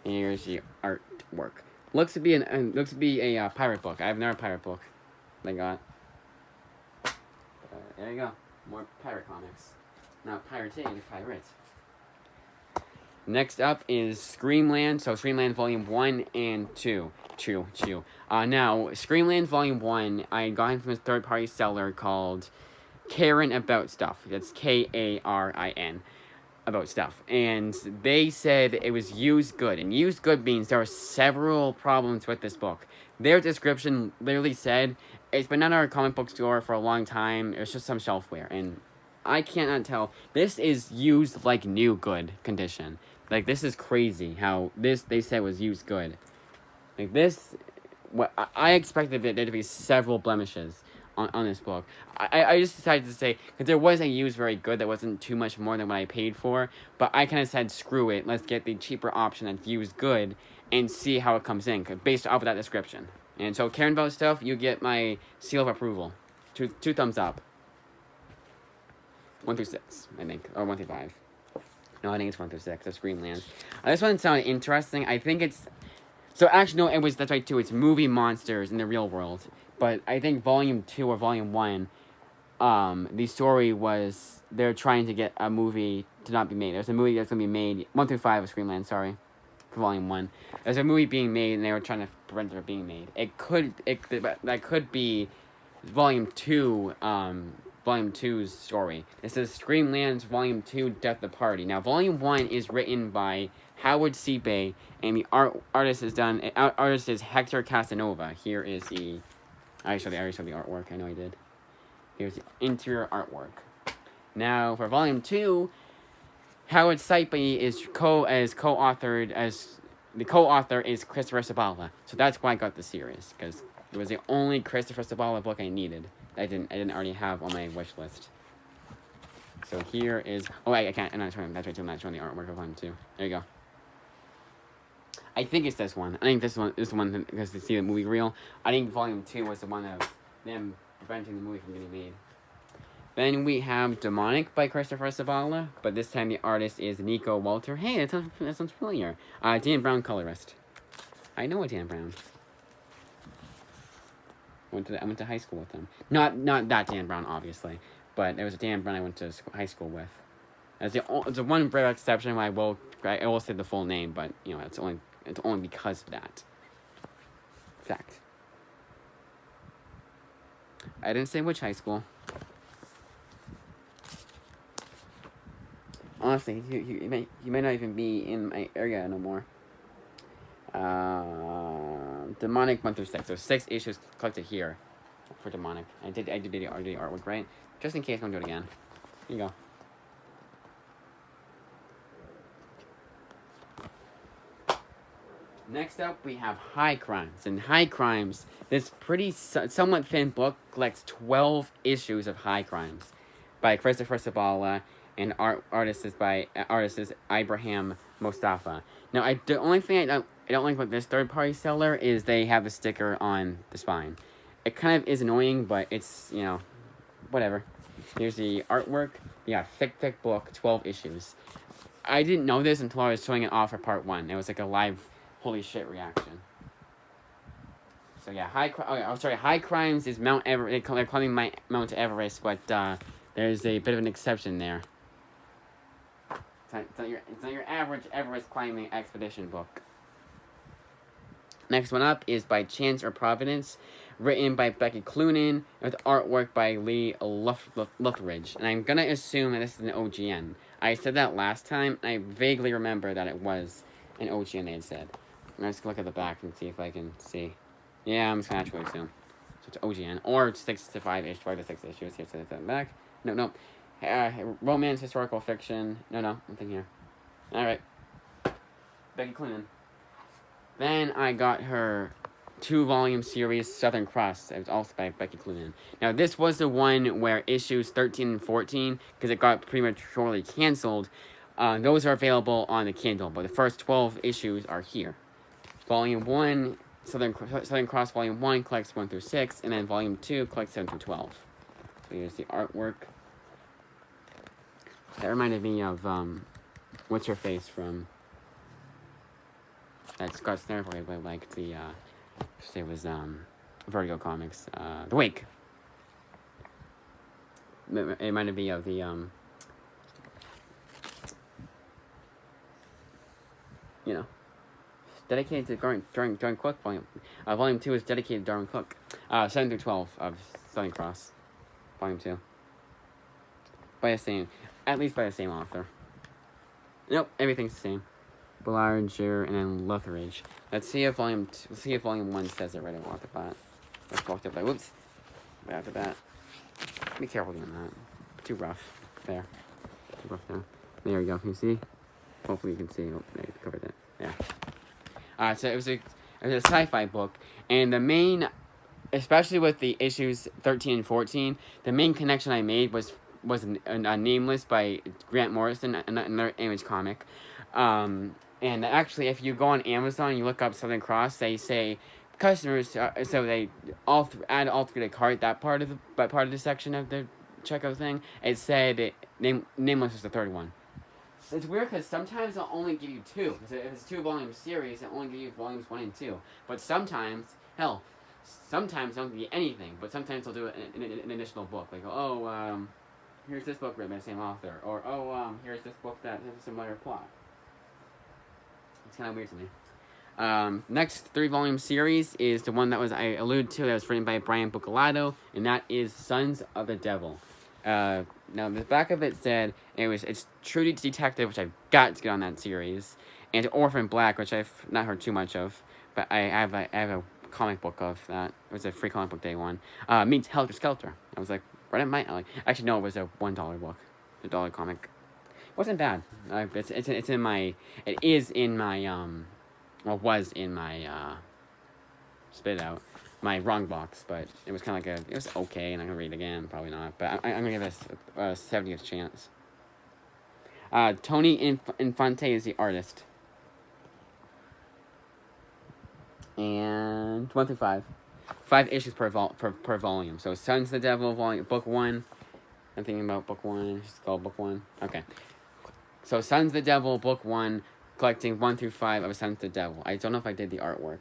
Here's the artwork. Looks to be a pirate book. I have another pirate book. They got. There you go. More pirate comics. Now pirating pirates. Next up is Screamland. So Screamland Volume 1 and 2. Now, Screamland Volume 1, I got it from a third-party seller called Karen About Stuff. That's Karin. About Stuff. And they said it was used good. And used good means there are several problems with this book. Their description literally said, it's been at our comic book store for a long time. It's just some shelfware. And I cannot tell. This is used like new good condition. Like, this is crazy how this, they said, was used good. Like, this, what I expected there to be several blemishes on this book. I just decided to say, because there was a used very good that wasn't too much more than what I paid for, but I kind of said, screw it, let's get the cheaper option that's used good and see how it comes in, based off of that description. And so, Karen About Stuff, you get my seal of approval. Two thumbs up. 1 through 6, I think, or 1 through 5. No, I think it's 1 through 6. That's Greenland. This one sounded interesting. I think it's... So, actually, no, that's right, too. It's movie monsters in the real world. But I think Volume 2 or Volume 1, the story was... They're trying to get a movie to not be made. There's a movie that's going to be made... 1 through 5 of Screamland, sorry. For Volume 1. There's a movie being made, and they were trying to prevent it from being made. That could be Volume 2, Volume 2's story. This is Screamland's Volume 2, Death of the Party. Now, Volume 1 is written by Howard Sepe, and the artist is Hector Casanova. Here is the... I already showed the artwork. I know I did. Here's the interior artwork. Now, for Volume 2, Howard Sepe is co-authored as... The co-author is Christopher Sabala. So that's why I got the series, because it was the only Christopher Sabala book I needed. I didn't already have on my wish list. So here is... Oh, I can't... I'm not showing... That's right, I'm not showing the artwork of Volume 2. There you go. I think it's this one. I think this one is the one because to see the movie reel. I think Volume 2 was the one of them preventing the movie from getting made. Then we have Demonic by Christopher Sabala, but this time the artist is Nico Walter. Hey, that sounds familiar. Dan Brown colorist. I know a Dan Brown. I went to high school with him. Not that Dan Brown, obviously, but there was a Dan Brown I went to high school with. It's the one rare exception where I will say the full name, but you know it's only because of that fact. I didn't say which high school. Honestly, he may not even be in my area no more. Demonic 1 through 6. So 6 issues collected here for Demonic. I did the artwork, right? Just in case I'm gonna do it again. Here you go. Next up, we have High Crimes. And High Crimes, this pretty somewhat thin book collects 12 issues of High Crimes by Christopher Sabala, and artist is Ibrahim Mostafa. Now, the only thing I don't like about this third-party seller is they have the sticker on the spine. It kind of is annoying, but it's, you know, whatever. Here's the artwork. Yeah, thick book, 12 issues. I didn't know this until I was showing it off for part 1. It was like a live holy shit reaction. So yeah, high crimes is Mount Everest. They're climbing Mount Everest, but there's a bit of an exception there. It's not your average Everest climbing expedition book. Next one up is By Chance or Providence, written by Becky Cloonan, with artwork by Lee Lutheridge. And I'm gonna assume that this is an OGN. I said that last time, and I vaguely remember that it was an OGN they had said. Let's look at the back and see if I can see. Yeah, I'm just gonna actually assume. So it's OGN, or 6 to 5 ish, 5 to 6 issues. Here's the back. No. Romance, historical fiction. No, nothing here. Alright. Becky Cloonan. Then I got her 2-volume series, Southern Cross. It was also by Becky Cloonan. Now, this was the one where issues 13 and 14, because it got prematurely canceled, those are available on the Kindle, but the first 12 issues are here. Volume 1, Southern Cross Volume 1 collects 1 through 6, and then Volume 2 collects 7 through 12. So here's the artwork. That reminded me of, what's her face from... that Scott Snyder played, but like the, it was, Vertigo Comics, The Wake. It reminded me of the, you know, dedicated to Darwin Cook, Volume 2 is dedicated to Darwin Cook. 7 through 12 of Southern Cross, Volume 2. At least by the same author. Nope, everything's the same. Blarger, and then Lutheridge. Let's see if Volume 1 says it right off the bat. Let's walk up there. Whoops. Right after that. Be careful doing that. Too rough. There. Too rough there. There you go. Can you see? Hopefully you can see. Oh, there, you covered it. Yeah. So it was a sci-fi book, and the main, especially with the issues 13 and 14, the main connection I made was a Nameless by Grant Morrison, another Image comic. And actually, if you go on Amazon and you look up Southern Cross, they say customers, so they add all through the cart, that part of the section of the checkout thing. It said Nameless was the third one. So it's weird because sometimes they'll only give you 2. If it's a 2-volume series, they'll only give you volumes 1 and 2. But sometimes they don't give you anything. But sometimes they'll do an additional book, like here's this book written by the same author, or here's this book that has a similar plot. It's kind of weird to me. Next 3-volume series is the one I alluded to, that was written by Brian Buccellato, and that is Sons of the Devil. Now, the back of it said it's True Detective, which I've got to get on that series, and Orphan Black, which I've not heard too much of, but I have a comic book of that. It was a free comic book day one. Meets Helter Skelter. I was like, right at my alley. Actually, no, it was a $1 book, $1 comic. Wasn't bad. It is in my spit out my wrong box, but it was kind of like it was okay, and I'm gonna read it again, probably not, but I'm gonna give it a 70th chance. Tony Infante is the artist, and 1 through 5 issues per volume. So Sons of the Devil book 1. I'm thinking about book 1. It's called book 1. Okay. So, Sons of the Devil, Book 1, collecting 1 through 5 of Sons of the Devil. I don't know if I did the artwork.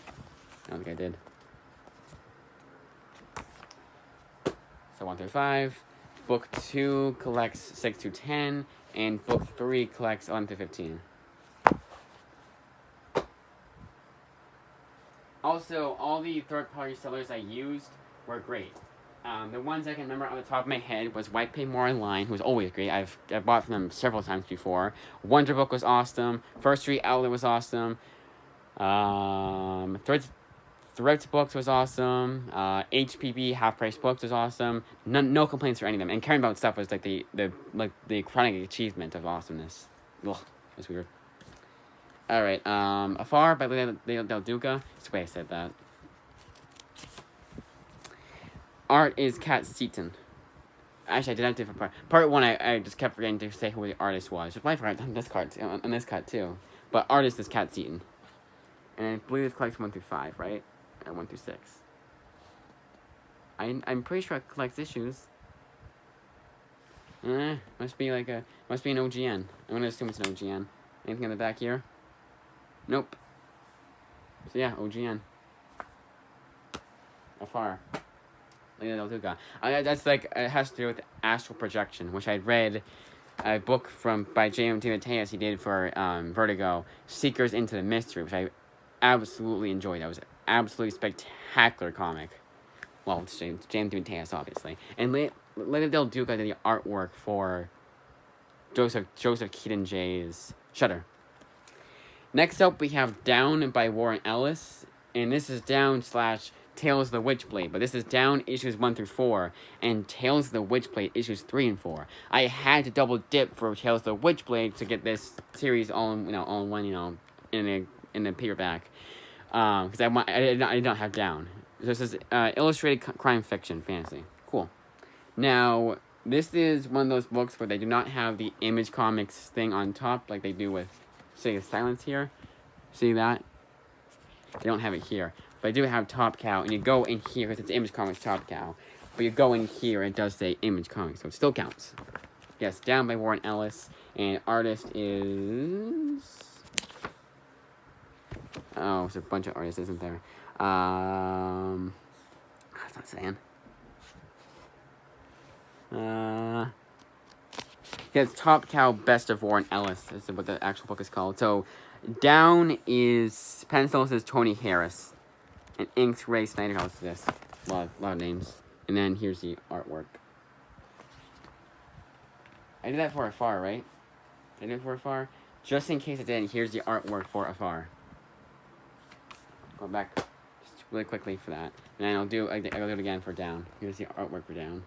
I don't think I did. So, 1 through 5. Book 2 collects 6 through 10. And Book 3 collects 11 through 15. Also, all the third-party sellers I used were great. The ones I can remember on the top of my head was White Pay More Online, who was always great. I've bought from them several times before. Wonder Book was awesome. First Street Outlet was awesome. Threads Books was awesome. HPB Half Price Books was awesome. No complaints for any of them. And Caring About Stuff was like the chronic achievement of awesomeness. Ugh, that's weird. Alright, Afar by Leo Del Duca. That's the way I said that. Art is Cat Seaton. Actually, I did have different part. Part 1, I just kept forgetting to say who the artist was. It's my fault on this cut too. But artist is Cat Seaton. And I believe this collects 1 through 5, right? Or 1 through 6. I'm pretty sure it collects issues. Must be an OGN. I'm gonna assume it's an OGN. Anything in the back here? Nope. So yeah, OGN. Afar. Lena Del Duca. That's like, it has to do with astral projection, which I read a book by J.M. DeMatteis he did for Vertigo, Seekers into the Mystery, which I absolutely enjoyed. That was an absolutely spectacular comic. Well, it's J.M. DeMatteis, obviously. And Lena Del Duca did the artwork for Joseph Keaton J's Shudder. Next up, we have Down by Warren Ellis, and this is Down / Tales of the Witchblade, but this is Down issues 1 through 4, and Tales of the Witchblade issues 3 and 4. I had to double dip for Tales of the Witchblade to get this series all in one, in the paperback, because I did not have Down. This is illustrated crime fiction fantasy. Cool. Now, this is one of those books where they do not have the Image Comics thing on top like they do with City of Silence here. See that? They don't have it here. But I do have Top Cow, and you go in here, because it's Image Comics Top Cow. But you go in here, and it does say Image Comics, so it still counts. Yes, Down by Warren Ellis, and artist is... Oh, there's a bunch of artists, isn't there? That's not saying. It's Top Cow Best of Warren Ellis is what the actual book is called. So, Down is pencils is Tony Harris, and inks Ray Snyder is this. A lot of names. And then here's the artwork. I did that for Afar, right? Did I do it for Afar? Just in case I didn't, here's the artwork for Afar. Go back just really quickly for that. And then I'll do it again for Down. Here's the artwork for Down.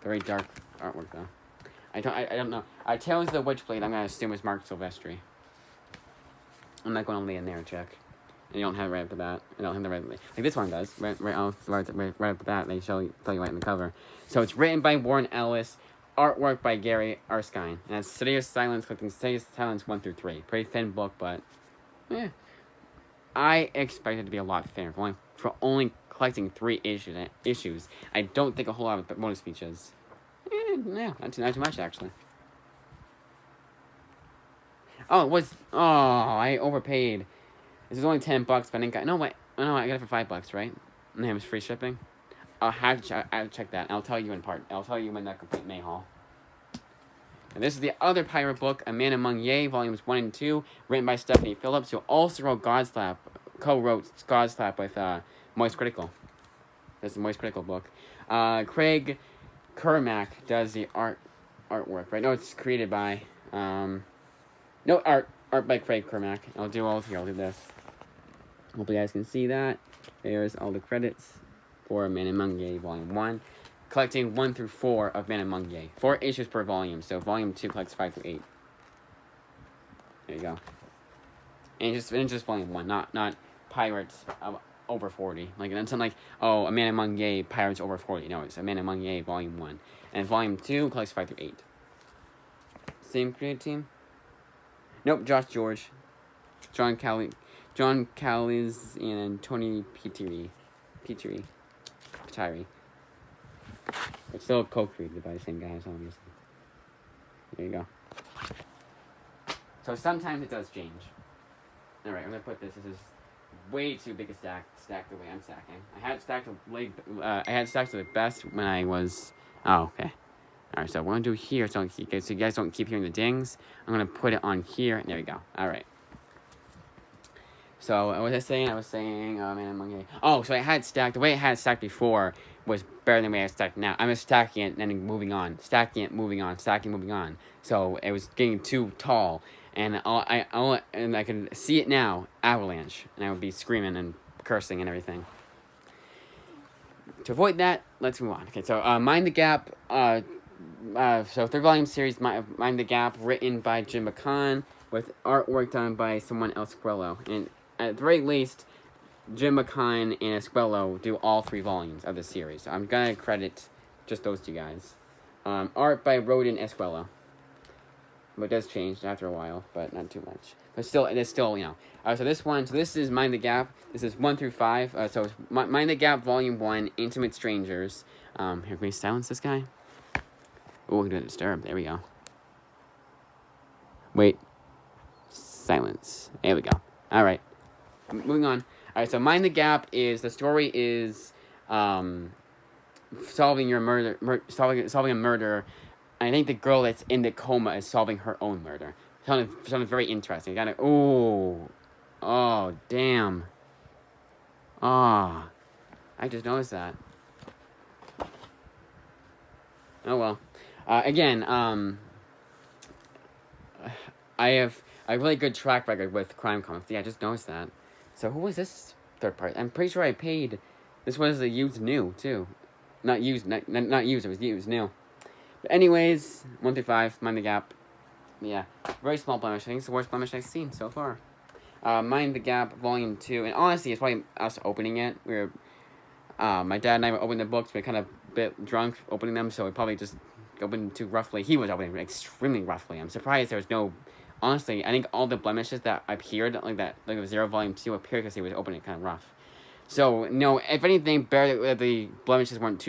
Very dark artwork, though. I don't know. Tales of the Witchblade, I'm going to assume is Mark Silvestri. I'm not going to lay in there and check. And you don't have it right at the bat. I don't have the right... Like this one does. Right at the bat, they tell you right in the cover. So it's written by Warren Ellis. Artwork by Gary Erskine. And it's City of Silence, collecting City of Silence 1 through 3. Pretty thin book, but... I expect it to be a lot thinner. For only collecting 3 issues. I don't think a whole lot of bonus features. Not too much, actually. Oh, it was... Oh, I overpaid. This is only $10, but I didn't get... No, I got it for $5, right? And it was free shipping. I have to check that. I'll tell you in part. I'll tell you when that complete May haul. And this is the other pirate book, A Man Among Ye, volumes 1 and 2, written by Stephanie Phillips, who also wrote co-wrote Godslap with Moist Critical. This is the Moist Critical book. Craig Kermack does the artwork, right? No, it's created by art by Craig Kermack. I'll do all here. I'll do this. Hopefully you guys can see that. There's all the credits for Man Among Ye, volume 1. Collecting 1 through 4 of Man Among Ye. 4 issues per volume, so volume 2 collects 5 through 8. There you go. And just volume 1, not Pirates over 40. Like, it's not like, oh, A Man Among Ye, Pirates over 40. No, it's A Man Among Ye, volume 1. And volume 2 collects 5 through 8. Same creative team? Nope, Josh George. John Callies and Tony Piteri. It's still co-created by the same guys, obviously. There you go. So sometimes it does change. Alright, I'm gonna put this. This is way too big a stack the way I'm stacking. I had stacked to the best when I was... Oh, okay. Alright, so what I'm gonna do here, so you guys don't keep hearing the dings, I'm gonna put it on here. There we go. Alright. So, what was I saying? I was saying, oh, Man Among Ye. Oh, so I had stacked, the way I had stacked before was better than the way I stacked now. I'm just stacking it and then moving on. Stacking it, moving on. Stacking, moving on. So, it was getting too tall. And I can see it now, avalanche. And I would be screaming and cursing and everything. To avoid that, let's move on. Okay, so, Mind the Gap, so 3rd volume series, Mind the Gap, written by Jim McCann, with artwork done by someone else, Esquello. And at the very least, Jim McCann and Esquello do all 3 volumes of the series. So I'm gonna credit just those 2 guys. Art by Rodin Esquello. But it does change after a while, but not too much. But still, it is still, so this is Mind the Gap. This is 1 through 5. So it's Mind the Gap, Volume 1, Intimate Strangers. Here, can we silence this guy? Oh, we're gonna disturb. There we go. Wait. Silence. There we go. Alright. Moving on. Alright, so Mind the Gap the story is solving your solving a murder. I think the girl that's in the coma is solving her own murder. Sounded very interesting. Kind of, oh, damn. Ah, I just noticed that. Oh well. Again, I have a really good track record with crime comics. Yeah, I just noticed that. So who was this third party? I'm pretty sure I paid. This was a used new too, not used, not used. It was used new. But anyways, 1 through 5, Mind the Gap. Yeah, very small blemish. I think it's the worst blemish I've seen so far. Mind the Gap, Volume 2, and honestly, it's probably us opening it. My dad and I were opening the books, we were kind of a bit drunk opening them, so we probably just opened too roughly. He was opening extremely roughly. I'm surprised there was no. Honestly, I think all the blemishes that appeared, like the 0 Volume 2 appeared because he was opening it kind of rough. So, no, if anything, barely the blemishes weren't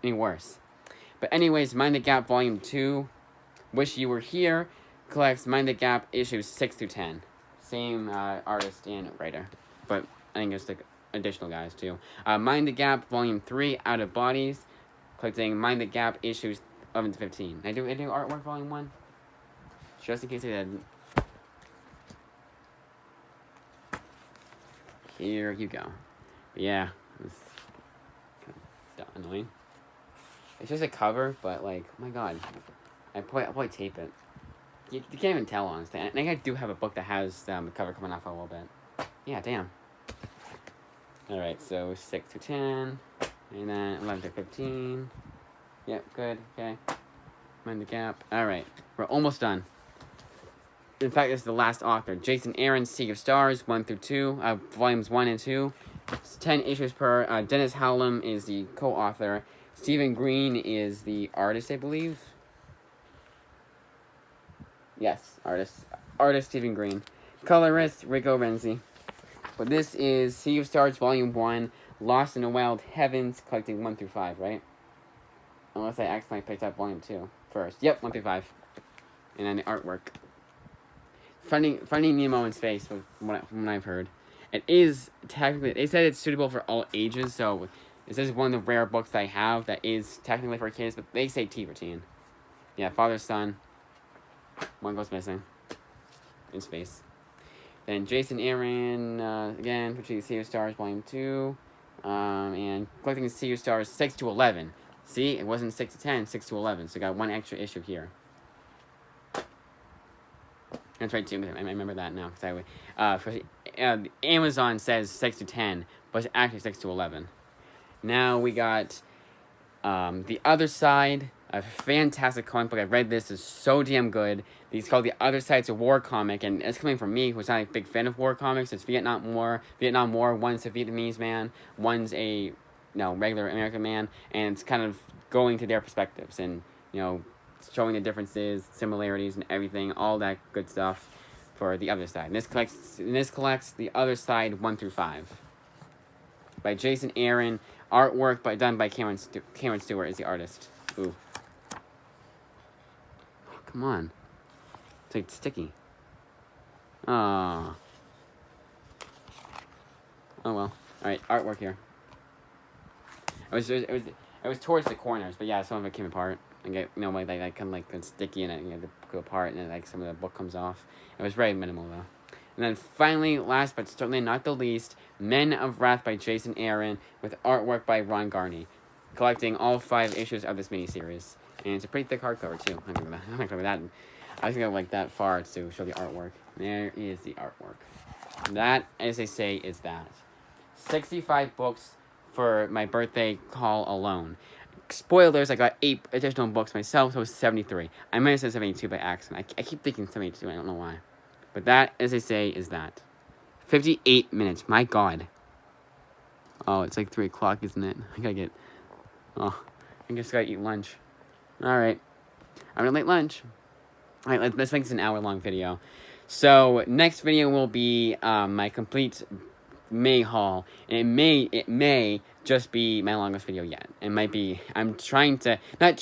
any worse. But anyways, Mind the Gap Volume 2, Wish You Were Here, collects Mind the Gap issues 6 through 10. Same artist and writer. But I think it's like additional guys too. Mind the Gap Volume 3, Out of Bodies, collecting Mind the Gap issues 11 to 15. I do artwork Volume 1? Just in case I didn't. Here you go. But yeah, it's kind of annoying. It's just a cover, but like, oh my god. I'll probably tape it. You can't even tell, honestly. I think I do have a book that has the cover coming off a little bit. Yeah, damn. Alright, so 6 to 10. And then 11 to 15. Yep, good, okay. Mind the Gap. Alright, we're almost done. In fact, this is the last author. Jason Aaron, Sea of Stars, 1 through 2. Volumes 1 and 2. It's 10 issues per. Dennis Howlam is the co-author. Stephen Green is the artist, I believe. Yes, artist Stephen Green. Colorist Rico Renzi. But this is Sea of Stars Volume 1, Lost in the Wild Heavens, collecting 1 through 5, right? Unless I accidentally picked up Volume 2 first. Yep, 1 through 5. And then the artwork. Finding Nemo in Space, from what I've heard. It is technically, they said it's suitable for all ages, so this is one of the rare books I have that is technically for kids, but they say teen for teen. Yeah, father, son. One goes missing. In space. Then Jason Aaron, again, which Sea of Stars Volume 2. And collecting Sea of Stars 6 to 11. See, it wasn't 6 to 10, 6 to 11. So I got one extra issue here. That's right, too. I remember that now. Because Amazon says 6 to 10, but it's actually 6 to 11. Now we got The Other Side, a fantastic comic book. I've read this. It's so damn good. It's called The Other Side. It's a war comic, and it's coming from me, who's not a big fan of war comics. It's Vietnam War. One's a Vietnamese man. One's a regular American man, and it's kind of going to their perspectives and, showing the differences, similarities, and everything, all that good stuff for The Other Side. And this collects The Other Side 1 through 5 by Jason Aaron. Artwork done by Cameron Stewart is the artist. Ooh. Oh, come on. It's like sticky. Oh well. Alright, artwork here. It was towards the corners, but yeah, some of it came apart. And get like kind of like it's sticky and it go apart, and then like some of the book comes off. It was very minimal though. And then finally, last but certainly not the least, Men of Wrath by Jason Aaron with artwork by Ron Garney, collecting all 5 issues of this miniseries. And it's a pretty thick hardcover too. I'm not gonna go that. I was gonna go like that far to show the artwork. There is the artwork. That, as they say, is that. 65 books for my birthday haul alone. Spoilers, I got 8 additional books myself, so it's 73. I might have said 72 by accident. I keep thinking 72, I don't know why. But that, as they say, is that. 58 minutes, my god. Oh, it's like 3 o'clock, isn't it? I just gotta eat lunch. Alright. I'm gonna eat let's make this an hour-long video. So, next video will be my complete May haul. And it may just be my longest video yet. It might be, not trying to make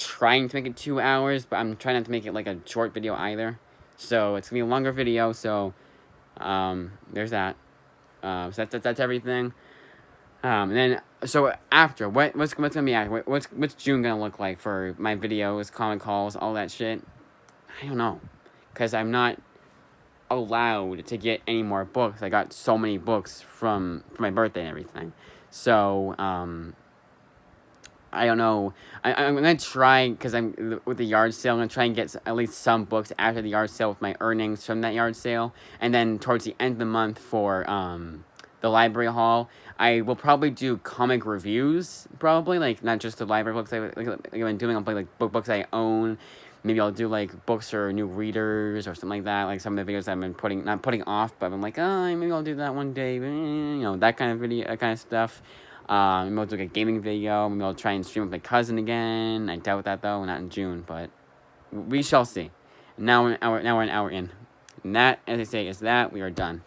it 2 hours, but I'm trying not to make it like a short video either. So, it's gonna be a longer video, so, there's that. So that's everything. And then so after what's gonna be after? What's June gonna look like for my videos, comic calls, all that shit? I don't know, cause I'm not allowed to get any more books. I got so many books from for my birthday and everything. So I don't know. I'm gonna try because I'm with the yard sale. I'm gonna try and get at least some books after the yard sale with my earnings from that yard sale, and then towards the end of the month for the library haul, I will probably do comic reviews. Probably like not just the library books I've been doing. I'll play like books I own. Maybe I'll do like books for new readers or something like that. Like some of the videos I've been not putting off, but I'm like, oh, maybe I'll do that one day. You know, that kind of video, that kind of stuff. Maybe I'll do like a gaming video. Maybe I'll try and stream with my cousin again. I doubt that though, not in June, but we shall see. Now we're an hour in. And that, as I say, is that we are done.